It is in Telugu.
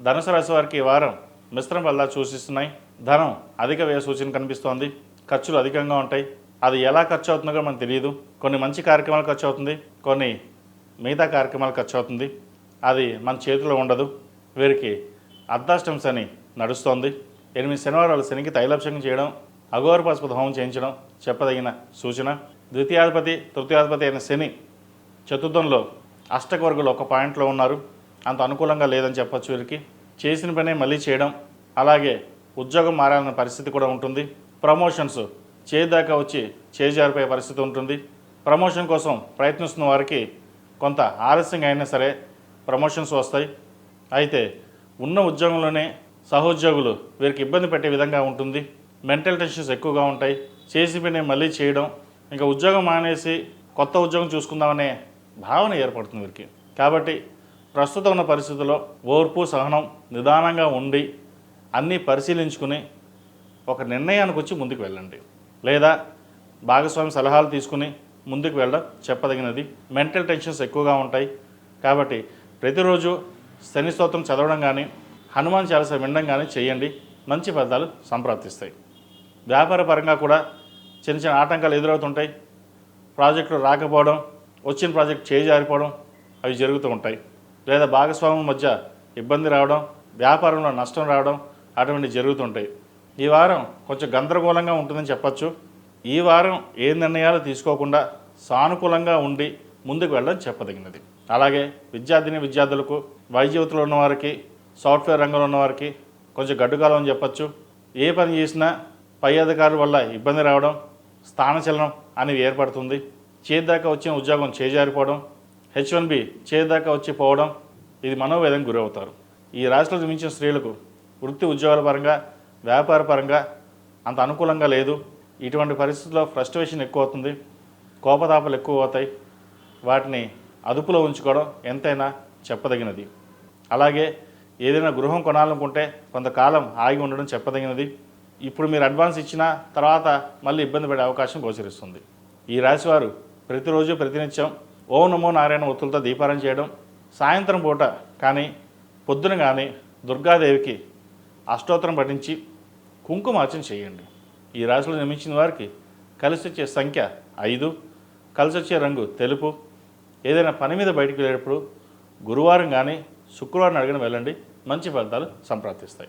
ధనుసు రాశి వారికి ఈ వారం మిశ్రమ ఫలితాలు సూచిస్తున్నాయి. ధనం అధిక వ్యయ సూచన కనిపిస్తోంది. ఖర్చులు అధికంగా ఉంటాయి. అది ఎలా ఖర్చు అవుతుందో కూడా మనకు తెలియదు. కొన్ని మంచి కార్యక్రమాలు ఖర్చు అవుతుంది, కొన్ని మిగతా కార్యక్రమాలు ఖర్చు అవుతుంది. అది మన చేతిలో ఉండదు. వీరికి అర్ధాష్టమి శని నడుస్తోంది. 8 శనివారాలు శనికి తైలాభిషేకం చేయడం, అఘోర పశుపతి హోమం చేయించడం చెప్పదగిన సూచన. ద్వితీయాధిపతి తృతీయాధిపతి అయిన శని చతుర్థంలో అష్టక వర్గులు ఒక పాయింట్లో ఉన్నారు. అంత అనుకూలంగా లేదని చెప్పొచ్చు. వీరికి చేసిన పనే మళ్ళీ చేయడం, అలాగే ఉద్యోగం మారాలన్న పరిస్థితి కూడా ఉంటుంది. ప్రమోషన్స్ చేదాకా వచ్చి చేజారిపోయే పరిస్థితి ఉంటుంది. ప్రమోషన్ కోసం ప్రయత్నిస్తున్న వారికి కొంత ఆలస్యంగా అయినా సరే ప్రమోషన్స్ వస్తాయి. అయితే ఉన్న ఉద్యోగంలోనే సహోద్యోగులు వీరికి ఇబ్బంది పెట్టే విధంగా ఉంటుంది. మెంటల్ టెన్షన్స్ ఎక్కువగా ఉంటాయి. చేసి పనే మళ్ళీ చేయడం, ఇంకా ఉద్యోగం మానేసి కొత్త ఉద్యోగం చూసుకుందామనే భావన ఏర్పడుతుంది వీరికి. కాబట్టి ప్రస్తుతం ఉన్న పరిస్థితుల్లో ఓర్పు సహనం నిదానంగా ఉండి అన్నీ పరిశీలించుకుని ఒక నిర్ణయానికి వచ్చి ముందుకు వెళ్ళండి. లేదా భాగస్వామి సలహాలు తీసుకుని ముందుకు వెళ్ళడం చెప్పదగినది. మెంటల్ టెన్షన్స్ ఎక్కువగా ఉంటాయి. కాబట్టి ప్రతిరోజు శని స్తోత్రం చదవడం కానీ, హనుమాన్ చాలీస వినడం కానీ చేయండి. మంచి ఫలితాలు సంప్రాప్తిస్తాయి. వ్యాపార పరంగా కూడా చిన్న చిన్న ఆటంకాలు ఎదురవుతుంటాయి. ప్రాజెక్టులు రాకపోవడం, వచ్చిన ప్రాజెక్ట్ చేజారిపోవడం అవి జరుగుతూ ఉంటాయి. లేదా భాగస్వామ్యం మధ్య ఇబ్బంది రావడం, వ్యాపారంలో నష్టం రావడం అటువంటి జరుగుతుంటాయి. ఈ వారం కొంచెం గందరగోళంగా ఉంటుందని చెప్పచ్చు. ఈ వారం ఏ నిర్ణయాలు తీసుకోకుండా సానుకూలంగా ఉండి ముందుకు వెళ్ళడం చెప్పదగినది. అలాగే విద్యార్థులకు, వైద్య వృత్తిలో ఉన్నవారికి, సాఫ్ట్వేర్ రంగంలో ఉన్నవారికి కొంచెం గడ్డుకాలం అని చెప్పచ్చు. ఏ పని చేసినా పై అధికారుల వల్ల ఇబ్బంది రావడం, స్థానచలనం అనేది ఏర్పడుతుంది. చేదాకా వచ్చిన ఉద్యోగం చేజారిపోవడం, H1B చేదాకా వచ్చి పోవడం, ఇది మనోవేదనకు గురవుతారు. ఈ రాశిలో జన్మించిన స్త్రీలకు వృత్తి ఉద్యోగాల పరంగా, వ్యాపార పరంగా అంత అనుకూలంగా లేదు. ఇటువంటి పరిస్థితుల్లో ఫ్రస్ట్రేషన్ ఎక్కువ అవుతుంది, కోపతాపాలు ఎక్కువ అవుతాయి. వాటిని అదుపులో ఉంచుకోవడం ఎంతైనా చెప్పదగినది. అలాగే ఏదైనా గృహం కొనాలనుకుంటే కొంతకాలం ఆగి ఉండడం చెప్పదగినది. ఇప్పుడు మీరు అడ్వాన్స్ ఇచ్చిన తర్వాత మళ్ళీ ఇబ్బంది పడే అవకాశం గోచరిస్తుంది. ఈ రాశివారు ప్రతిరోజు ప్రతినిత్యం ఓం నమో నారాయణ ఒత్తులతో దీపారాధన చేయడం, సాయంత్రం పూట కానీ పొద్దున కానీ దుర్గాదేవికి అష్టోత్తరం పఠించి కుంకుమార్చన చేయండి. ఈ రాశిలో జన్మించిన వారికి కలిసి వచ్చే సంఖ్య 5, కలిసి వచ్చే రంగు తెలుపు. ఏదైనా పని మీద బయటికి వెళ్ళేటప్పుడు గురువారం కానీ శుక్రవారం అడిగిన వెళ్ళండి. మంచి ఫలితాలు సంప్రాప్తిస్తాయి.